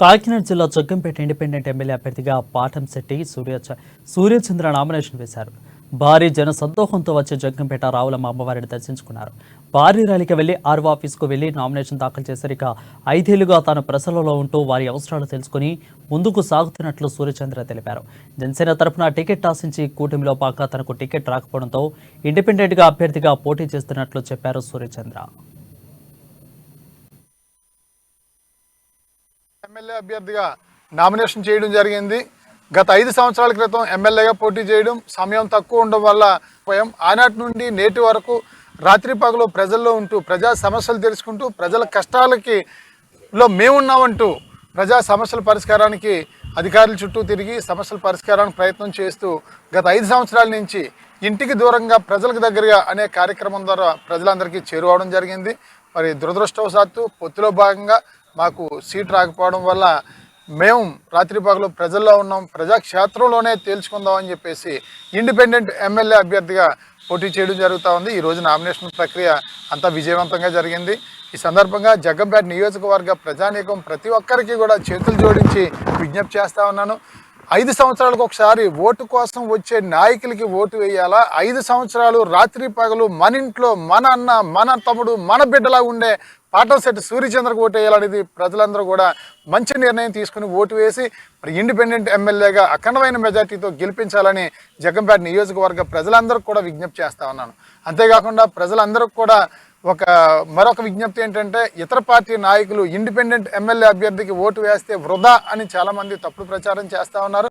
కాకినాడ జిల్లా Jaggampeta independent MLA అభ్యర్థిగా Patamsetti Suryachandra nomination వేశారు. భారీ జన సందోహంతో వచ్చే జగ్గంపేట రావులమ్మ అమ్మవారిని దర్శించుకున్నారు. భారీ ర్యాలీకి వెళ్లి ఆర్వో ఆఫీసుకు వెళ్లి నామినేషన్ దాఖలు చేశారు. ఇక 5 ఏళ్లుగా తాను ప్రజలలో ఉంటూ వారి అవసరాలు తెలుసుకుని ముందుకు సాగుతున్నట్లు సూర్యచంద్ర తెలిపారు. జనసేన తరఫున టికెట్ ఆశించి కూటమిలో పాక తనకు టికెట్ రాకపోవడంతో ఇండిపెండెంట్ గా అభ్యర్థిగా పోటీ చేస్తున్నట్లు చెప్పారు సూర్యచంద్ర. ఎమ్మెల్యే అభ్యర్థిగా నామినేషన్ చేయడం జరిగింది. గత 5 సంవత్సరాల క్రితం ఎమ్మెల్యేగా పోటీ చేయడం, సమయం తక్కువ ఉండడం వల్ల ఆనాటి నుండి నేటి వరకు రాత్రి పగలు ప్రజల్లో ఉంటూ ప్రజా సమస్యలు తెలుసుకుంటూ ప్రజల కష్టాలకి మేమున్నామంటూ ప్రజా సమస్యల పరిష్కారానికి అధికారుల చుట్టూ తిరిగి సమస్యల పరిష్కారానికి ప్రయత్నం చేస్తూ గత 5 సంవత్సరాల నుంచి ఇంటికి దూరంగా ప్రజలకు దగ్గరగా అనే కార్యక్రమం ద్వారా ప్రజలందరికీ చేరువవడం జరిగింది. మరి దురదృష్టవశాత్తు పొత్తులో భాగంగా మాకు సీట్ రాకపోవడం వల్ల మేము రాత్రి పగలు ప్రజల్లో ఉన్నాం, ప్రజాక్షేత్రంలోనే తేల్చుకుందామని చెప్పేసి ఇండిపెండెంట్ ఎమ్మెల్యే అభ్యర్థిగా పోటీ చేయడం జరుగుతూ ఉంది. ఈరోజు నామినేషన్ ప్రక్రియ అంతా విజయవంతంగా జరిగింది. ఈ సందర్భంగా జగ్గంపేట నియోజకవర్గ ప్రజానీకం ప్రతి ఒక్కరికి కూడా చేతులు జోడించి విజ్ఞప్తి చేస్తూ ఉన్నాను. 5 సంవత్సరాలకు ఒకసారి ఓటు కోసం వచ్చే నాయకులకి ఓటు వేయాలా? 5 సంవత్సరాలు రాత్రి పగలు మన ఇంట్లో మన అన్న, మన తమ్ముడు, మన బిడ్డలా ఉండే పాటంశెట్టి సూర్యచంద్రకు ఓటు వేయాలనేది ప్రజలందరూ కూడా మంచి నిర్ణయం తీసుకుని ఓటు వేసి మరి ఇండిపెండెంట్ ఎమ్మెల్యేగా అఖండమైన మెజార్టీతో గెలిపించాలని జగ్గంపేట నియోజకవర్గ ప్రజలందరికీ కూడా విజ్ఞప్తి చేస్తూ ఉన్నాను. అంతేకాకుండా ప్రజలందరికీ కూడా మరొక విజ్ఞప్తి ఏంటంటే, ఇతర పార్టీ నాయకులు ఇండిపెండెంట్ ఎమ్మెల్యే అభ్యర్థికి ఓటు వేస్తే వృధా అని చాలామంది తప్పుడు ప్రచారం చేస్తూ ఉన్నారు.